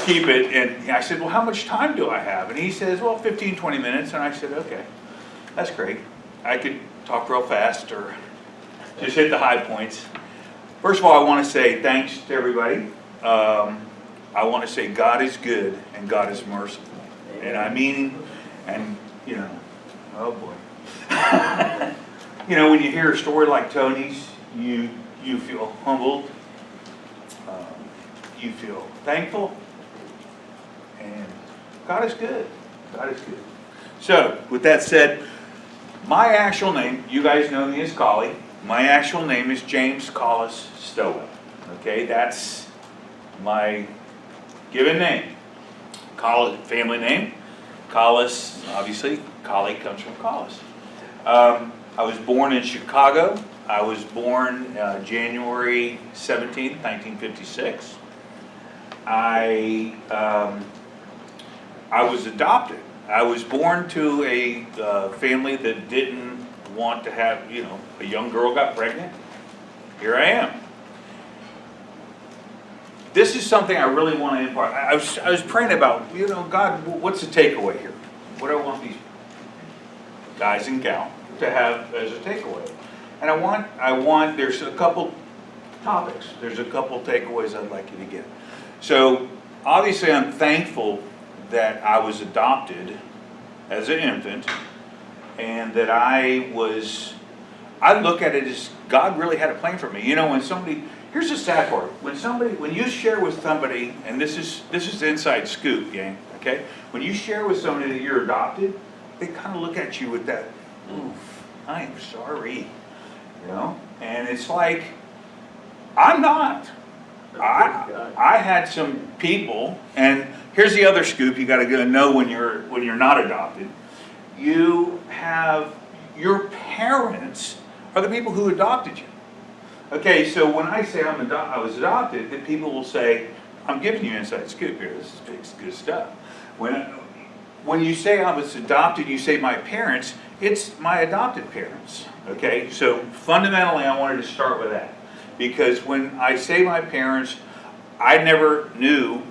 keep it. And I said, well, how much time do I have? And he says, well, 15, 20 minutes. And I said, okay, that's great. I could talk real fast or just hit the high points. First of all, I want to say thanks to everybody. I want to say God is good and God is merciful. And I mean, and you know, oh boy. You know, when you hear a story like Tony's, you feel humbled, you feel thankful, and God is good. God is good. So, with that said, my actual name, you guys know me as Colley. My actual name is James Colley Stowell. Okay, that's my given name. Colley, family name. Colley, obviously, Colley comes from Colley. I was born in Chicago. I was born January 17th, 1956. I was adopted. I was born to a family that didn't want to have, you know, a young girl got pregnant. Here I am. This is something I really want to impart. I was praying about, you know, God, what's the takeaway here? What do I want these guys and gal to have as a takeaway? And I want, there's a couple topics. There's a couple takeaways I'd like you to get. So, obviously I'm thankful that I was adopted as an infant and that I look at it as God really had a plan for me. You know, when somebody, here's the sad part. When you share with somebody, and this is inside scoop, gang, okay? When you share with somebody that you're adopted, they kind of look at you with that, oof, I am sorry, you know? And it's like, I'm not. I had some people, and here's the other scoop you got to know when you're not adopted. You have, your parents are the people who adopted you. Okay, so when I say I was adopted, then people will say, I'm giving you inside scoop here, this is good stuff. When you say I was adopted, you say my parents, it's my adopted parents. Okay, so fundamentally I wanted to start with that. Because when I say my parents, I never knew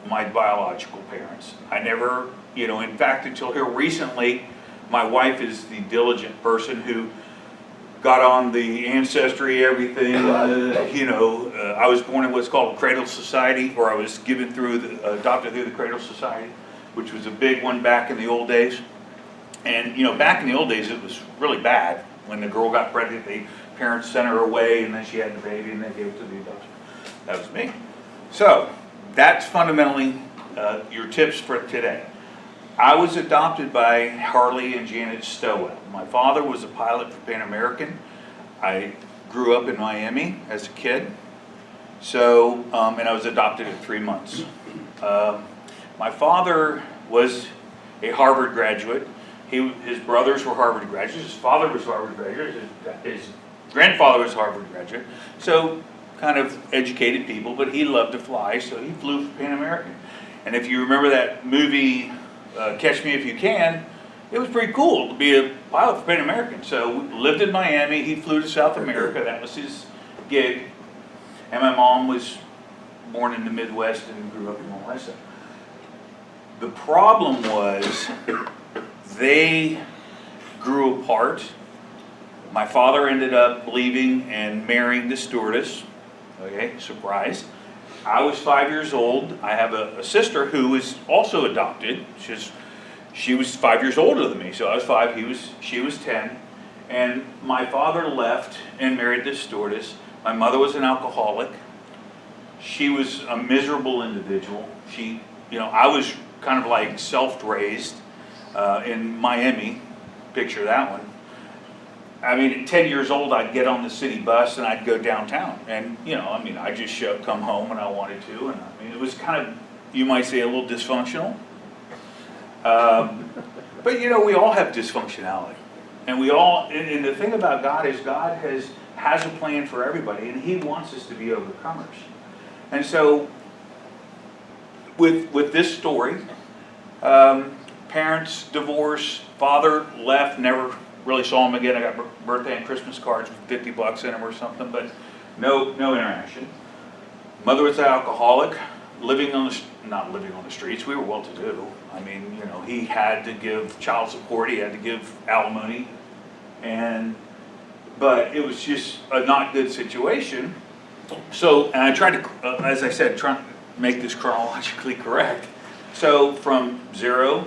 my biological parents. I never, you know, in fact, until here recently, my wife is the diligent person who got on the ancestry, everything. You know, I was born in what's called a Cradle Society, or I was adopted through the Cradle Society, which was a big one back in the old days. And, you know, back in the old days, it was really bad. When the girl got pregnant, the parents sent her away, and then she had the baby, and they gave it to the adoption. That was me. So, that's fundamentally your tips for today. I was adopted by Harley and Janet Stowell. My father was a pilot for Pan American. I grew up in Miami as a kid. So, and I was adopted at 3 months. My father was a Harvard graduate. His brothers were Harvard graduates. His father was Harvard graduate. His grandfather was Harvard graduate. So, kind of educated people, but he loved to fly, so he flew for Pan American. And if you remember that movie, Catch Me If You Can, it was pretty cool to be a pilot for Pan American. So we lived in Miami, he flew to South America, that was his gig. And my mom was born in the Midwest and grew up in Melissa. The problem was they grew apart. My father ended up leaving and marrying the stewardess. Okay, surprise. I was 5 years old. I have a sister who was also adopted. She was 5 years older than me, so I was 5, she was 10. And my father left and married this stewardess. My mother was an alcoholic. She was a miserable individual. You know, I was kind of like self-raised in Miami. Picture that one. I mean, at 10 years old, I'd get on the city bus and I'd go downtown. And, you know, I mean, I just come home when I wanted to. And I mean, it was kind of, you might say, a little dysfunctional. But, you know, we all have dysfunctionality. And and the thing about God is God has a plan for everybody. And He wants us to be overcomers. And so, with this story, parents divorced, father left, never really saw him again. I got birthday and Christmas cards with $50 in them or something, but no interaction. Mother was an alcoholic, not living on the streets. We were well-to-do. I mean, he had to give child support. He had to give alimony, but it was just a not good situation. So, and I tried to, as I said, try to make this chronologically correct. So from 0,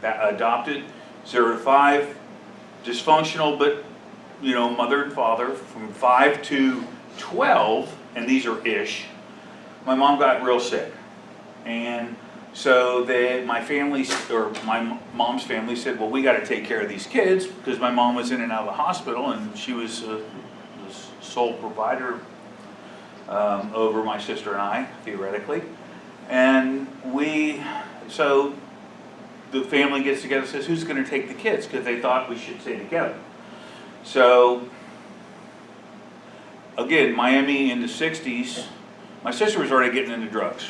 adopted, 0 to 5, dysfunctional, but mother and father. From 5 to 12, and these are ish, my mom got real sick. And so my mom's family said, well, we got to take care of these kids, because my mom was in and out of the hospital, and she was the sole provider over my sister and I, theoretically. And so the family gets together and says, who's going to take the kids? Because they thought we should stay together. So, again, Miami in the 60s, my sister was already getting into drugs.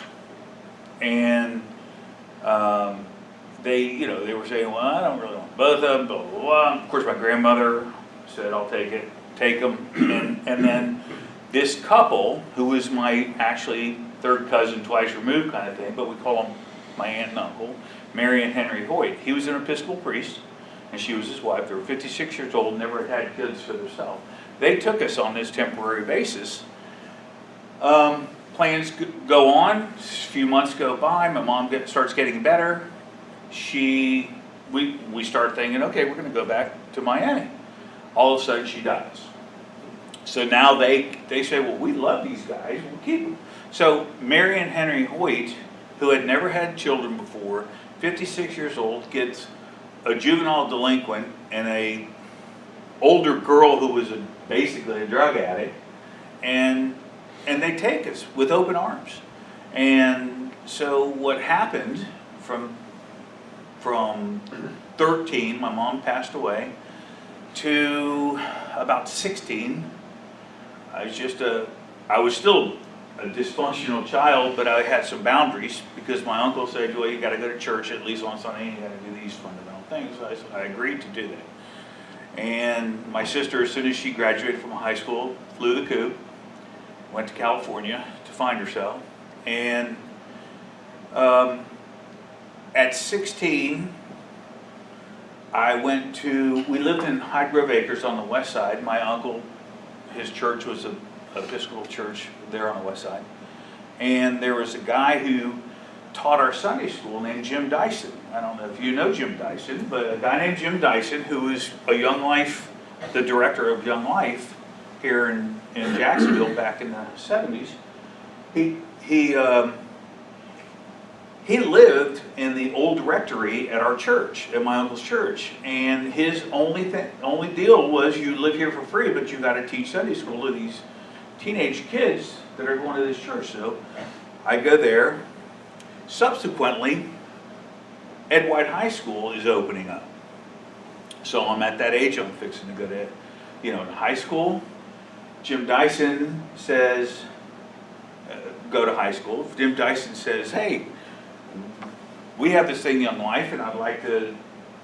And they were saying, well, I don't really want both of them, blah, blah, blah. Of course, my grandmother said, I'll take them. And then this couple, who was my actually third cousin, twice removed kind of thing, but we call them my aunt and uncle, Mary and Henry Hoyt. He was an Episcopal priest, and she was his wife. They were 56 years old, never had kids for themselves. They took us on this temporary basis. Plans go on. A few months go by. My mom starts getting better. We start thinking, okay, we're going to go back to Miami. All of a sudden, she dies. So now they say, well, we love these guys. We'll keep them. So Mary and Henry Hoyt, who had never had children before, 56 years old, gets a juvenile delinquent and a older girl who was basically a drug addict, and they take us with open arms. And so what happened from 13, my mom passed away, to about 16, I was still a dysfunctional child, but I had some boundaries, because my uncle said, well, you got to go to church at least on Sunday, and you got to do these fundamental things. So I agreed to do that. And my sister, as soon as she graduated from high school, flew the coop, went to California to find herself. And at 16, we lived in High Grove Acres on the west side. My uncle, his church was an Episcopal church there on the west side. And there was a guy who taught our Sunday school named Jim Dyson. I don't know if you know Jim Dyson, but a guy named Jim Dyson, who was the director of Young Life here in Jacksonville back in the 70s. He lived in the old rectory at our church, at my uncle's church, and his only deal was, you live here for free, but you got to teach Sunday school to these teenage kids that are going to this church. So I go there. Subsequently, Ed White High School is opening up. So I'm at that age, I'm fixing to go to high school. Jim Dyson says, go to high school. Jim Dyson says, hey, we have this thing, Young Life, and I'd like to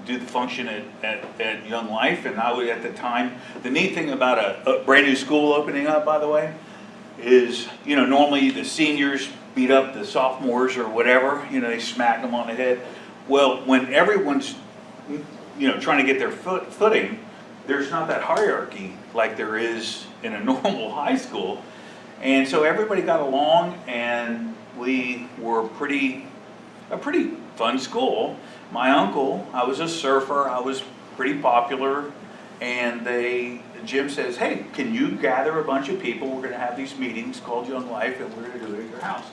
do the function at Young Life. And I would, at the time, the neat thing about a brand new school opening up, by the way, is, normally the seniors beat up the sophomores or whatever, they smack them on the head. Well, when everyone's, trying to get their footing, there's not that hierarchy like there is in a normal high school. And so everybody got along, and we were a pretty fun school. My uncle, I was a surfer, I was pretty popular, and Jim says, hey, can you gather a bunch of people? We're going to have these meetings called Young Life, and we're going to do it at your house.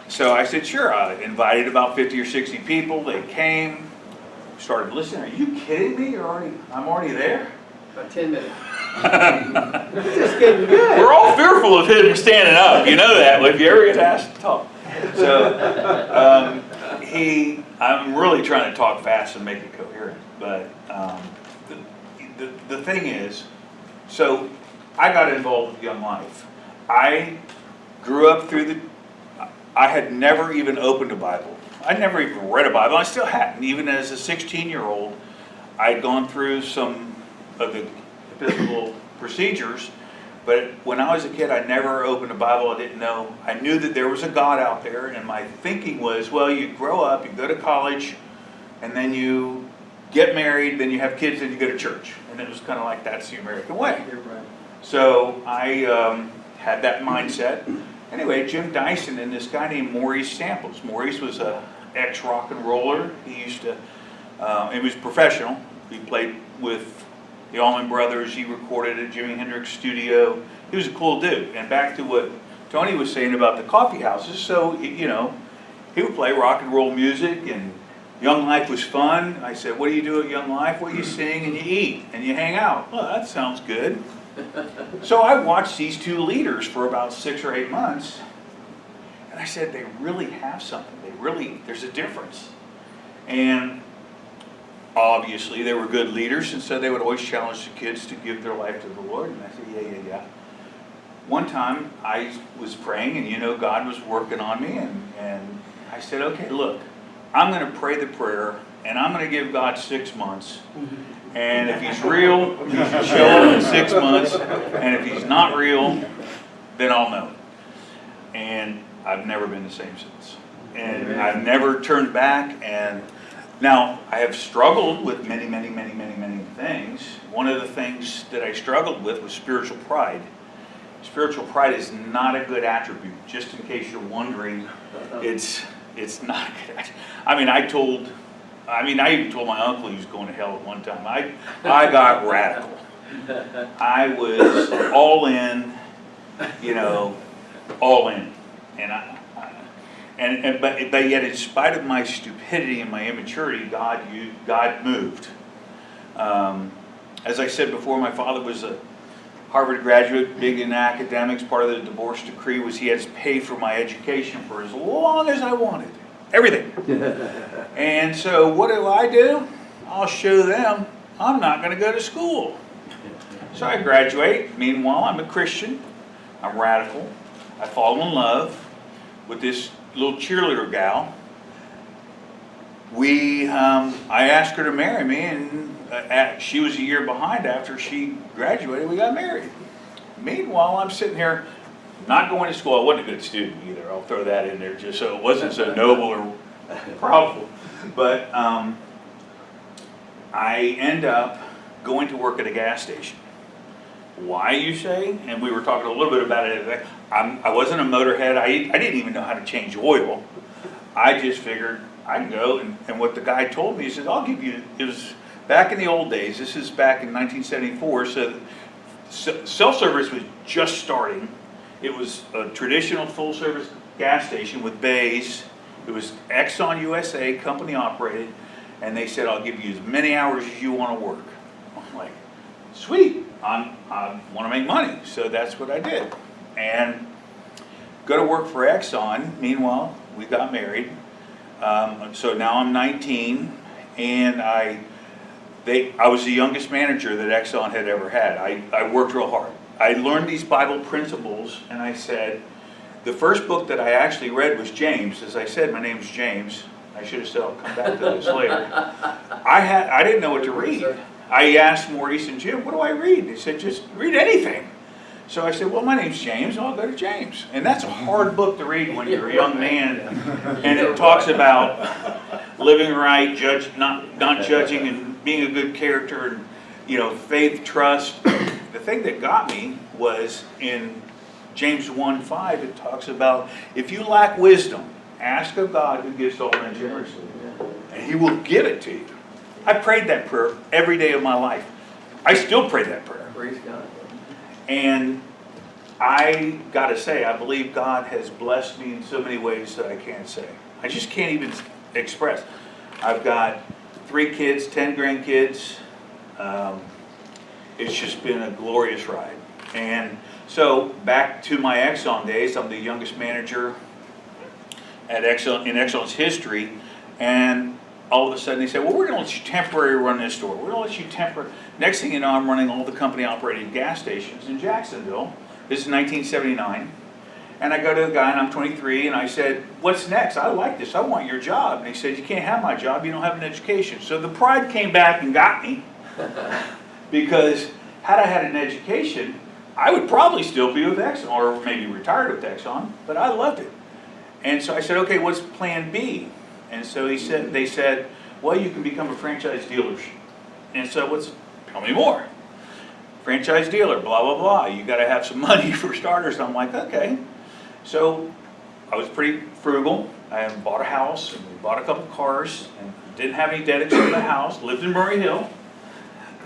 So I said, sure. I invited about 50 or 60 people. They came, started listening. Are you kidding me? I'm already there? About 10 minutes. It's just getting good. We're all fearful of him standing up. You know that if you ever get asked to talk. So I'm really trying to talk fast and make it coherent. But the thing is, so I got involved with Young Life. I grew up I had never even opened a Bible. I never even read a Bible. I still hadn't. Even as a 16-year-old, I'd gone through some of the Episcopal procedures, But when I was a kid, I never opened a Bible. I didn't know. I knew that there was a God out there, and my thinking was, well, you grow up, you go to college, and then you get married, then you have kids, then you go to church. And it was kind of like, that's the American way. So I had that mindset. Anyway, Jim Dyson and this guy named Maurice Samples. Maurice was a ex-rock and roller. He used to, he was professional. He played with the Allman Brothers. He recorded at Jimi Hendrix studio. He was a cool dude. And back to what Tony was saying about the coffee houses. So, you know, he would play rock and roll music, and Young Life was fun. I said, what do you do at Young Life? Well, you sing and you eat and you hang out. Well, that sounds good. So I watched these two leaders for about 6 or 8 months. And I said, they really have something. There's a difference. And obviously, they were good leaders, and so they would always challenge the kids to give their life to the Lord. And I said, yeah. One time, I was praying, and you know, God was working on me, and I said, okay, look, I'm going to pray the prayer, and I'm going to give God 6 months. And if he's real, he should show up in 6 months. And if he's not real, then I'll know. And I've never been the same since. And I've never turned back. And now, I have struggled with many things. One of the things that I struggled with was spiritual pride. Spiritual pride is not a good attribute. Just in case you're wondering, it's not a good attribute. I even told my uncle he was going to hell at one time. I got radical. I was all in, you know, all in. But yet, in spite of my stupidity and my immaturity, God moved. As I said before, my father was a Harvard graduate, big in academics. Part of the divorce decree was he had to pay for my education for as long as I wanted. Everything. And so what do? I'll show them I'm not going to go to school. So I graduate. Meanwhile, I'm a Christian. I'm radical. I fall in love with this little cheerleader gal. I asked her to marry me, and she was a year behind. After she graduated, we got married. Meanwhile, I'm sitting here not going to school. I wasn't a good student either. I'll throw that in there just so it wasn't so noble or proudful. But I end up going to work at a gas station. Why, you say? And we were talking a little bit about it today. I wasn't a motorhead. I didn't even know how to change oil. I just figured I'd go, and what the guy told me, he said, I'll give you, it was back in the old days, this is back in 1974, so self-service was just starting. It was a traditional full-service gas station with bays. It was Exxon USA, company operated, and they said, I'll give you as many hours as you want to work. I'm like, sweet, I want to make money, so that's what I did. And go to work for Exxon. Meanwhile, we got married. So now I'm 19, and I was the youngest manager that Exxon had ever had. I worked real hard. I learned these Bible principles, and I said, the first book that I actually read was James. As I said, my name's James. I should have said I'll come back to this later. I didn't know what to read. I asked Maurice and Jim, what do I read? They said, just read anything. So I said, well, my name's James, I'll go to James. And that's a hard book to read when you're a young man. And it talks about living right, not judging, and being a good character, and, you know, faith, trust. The thing that got me was in James 1:5, it talks about, if you lack wisdom, ask of God who gives to all men generously, and he will give it to you. I prayed that prayer every day of my life. I still pray that prayer. Praise God. And I got to say, I believe God has blessed me in so many ways that I can't say. I just can't even express. I've got 3 kids, 10 grandkids. It's just been a glorious ride. And so back to my Exxon days, I'm the youngest manager at Exxon in Exxon's history. And all of a sudden they said, well, we're going to let you temporarily run this store. We're going to let you temporarily. Next thing you know, I'm running all the company-operated gas stations in Jacksonville. This is 1979. And I go to the guy, and I'm 23, and I said, what's next? I like this. I want your job. And he said, you can't have my job. You don't have an education. So the pride came back and got me. Because had I had an education, I would probably still be with Exxon, or maybe retired with Exxon, but I loved it. And so I said, okay, what's plan B? And so they said, well, you can become a franchise dealer. And so tell me more. Franchise dealer, blah, blah, blah. You got to have some money for starters. And I'm like, okay. So I was pretty frugal. I bought a house, and we bought a couple cars, and didn't have any debt except the house, lived in Murray Hill.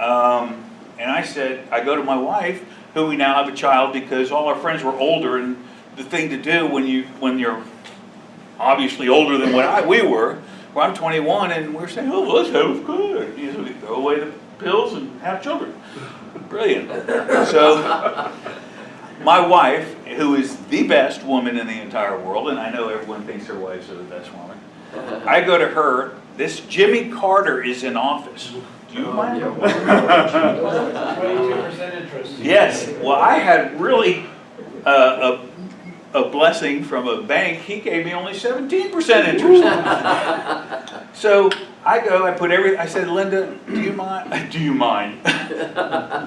And I said, I go to my wife, who we now have a child, because all our friends were older, and the thing to do when you're obviously older than what we were, well, I'm 21, and we're saying, oh, well, let's have good. You know, we throw away the pills and have children. Brilliant. So my wife, who is the best woman in the entire world, and I know everyone thinks their wives are the best woman, I go to her, this Jimmy Carter is in office. Do you mind? 22% interest. Yes. Well, I had really a blessing from a bank. He gave me only 17% interest. So I go, I said, Linda, do you mind? Do you mind?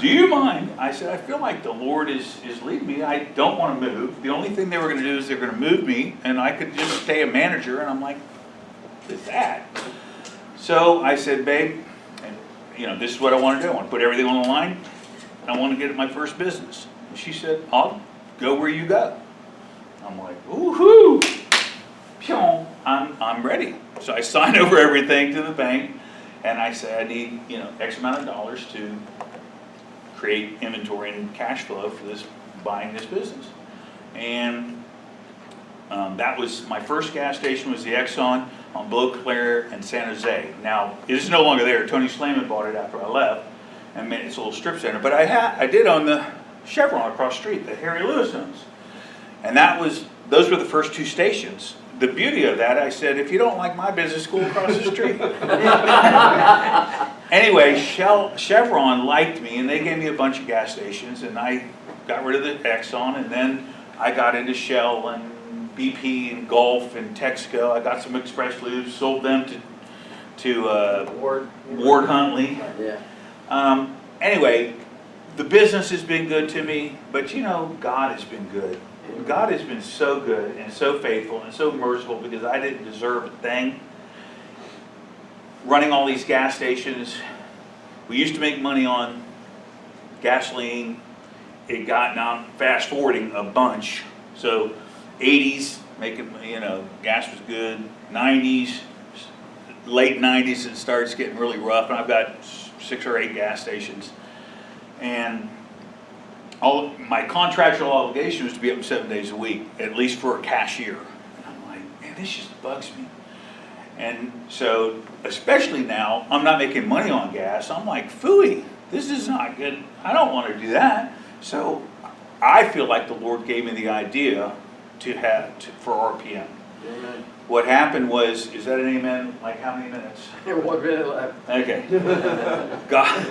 Do you mind? I said, I feel like the Lord is leading me. I don't want to move. The only thing they were going to do is they're going to move me, and I could just stay a manager. And I'm like, what is that? So I said, babe, this is what I want to do. I want to put everything on the line. I want to get my first business. And she said, I'll go where you go. I'm like, woohoo! I'm ready. So I signed over everything to the bank, and I said I need X amount of dollars to create inventory and cash flow for buying this business. And that was my first gas station, was the Exxon on Beauclair and San Jose. Now it is no longer there. Tony Slayman bought it after I left and made its a little strip center. But I did own the Chevron across the street that Harry Lewis owns, and those were the first two stations. The beauty of that, I said, if you don't like my business, go across the street. Anyway, Chevron liked me, and they gave me a bunch of gas stations, and I got rid of the Exxon, and then I got into Shell and BP and Gulf and Texaco. I got some Express Lubes, sold them to Ward Huntley. Yeah. Anyway, the business has been good to me, but God has been good. God has been so good and so faithful and so merciful, because I didn't deserve a thing. Running all these gas stations, we used to make money on gasoline. Now I'm fast forwarding a bunch. So 80s, gas was good. 90s, late 90s, it starts getting really rough, and I've got 6 or 8 gas stations. And all my contractual obligation was to be up 7 days a week, at least for a cashier. And I'm like, man, this just bugs me. And so, especially now, I'm not making money on gas. I'm like, phooey, this is not good. I don't want to do that. So I feel like the Lord gave me the idea for RPM. Amen. What happened was, is that an amen? Like how many minutes? 1 minute left. Okay. God.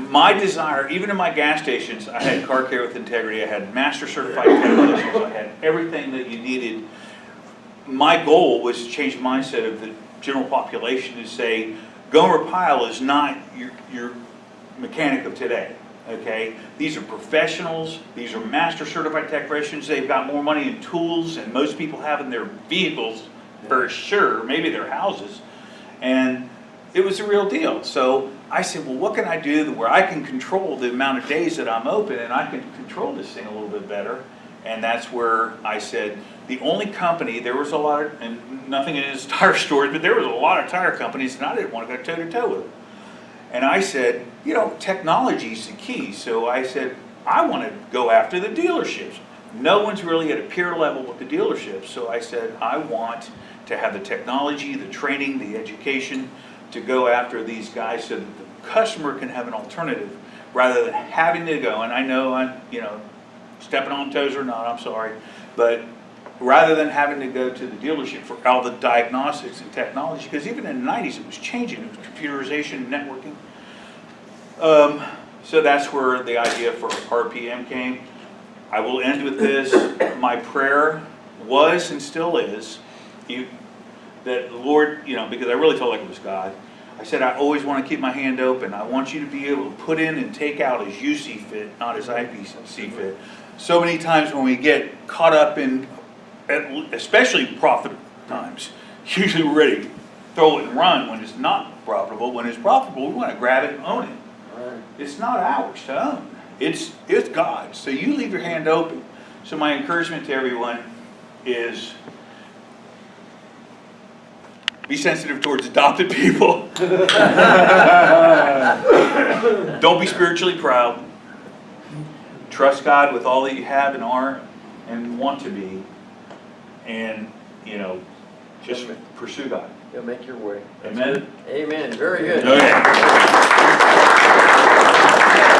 My desire, even in my gas stations, I had car care with integrity, I had master certified technicians, I had everything that you needed. My goal was to change the mindset of the general population to say, Gomer Pyle is not your mechanic of today, okay? These are professionals, these are master certified technicians, they've got more money in tools than most people have in their vehicles, for sure, maybe their houses. And it was a real deal. So I said, well, what can I do where I can control the amount of days that I'm open, and I can control this thing a little bit better? And that's where I said, the only company, there was a lot of, and nothing against tire stores, but there was a lot of tire companies, and I didn't want to go toe-to-toe with them. And I said, technology is the key. So I said, I want to go after the dealerships. No one's really at a peer level with the dealerships. So I said, I want to have the technology, the training, the education to go after these guys so that the customer can have an alternative rather than having to go. And I know I'm, stepping on toes or not, I'm sorry. But rather than having to go to the dealership for all the diagnostics and technology, because even in the 90s it was changing, it was computerization and networking. So that's where the idea for RPM came. I will end with this. My prayer was and still is that the Lord, because I really felt like it was God, I said, I always want to keep my hand open. I want you to be able to put in and take out as you see fit, not as I see fit. So many times when we get caught up in, especially profit times, usually we're ready to throw it and run when it's not profitable. When it's profitable, we want to grab it and own it. Right. It's not ours to own. It's God's. So you leave your hand open. So my encouragement to everyone is be sensitive towards adopted people. Don't be spiritually proud. Trust God with all that you have and are and want to be. And, you know, just pursue God. You'll make your way. Amen? Amen. Very good. Okay.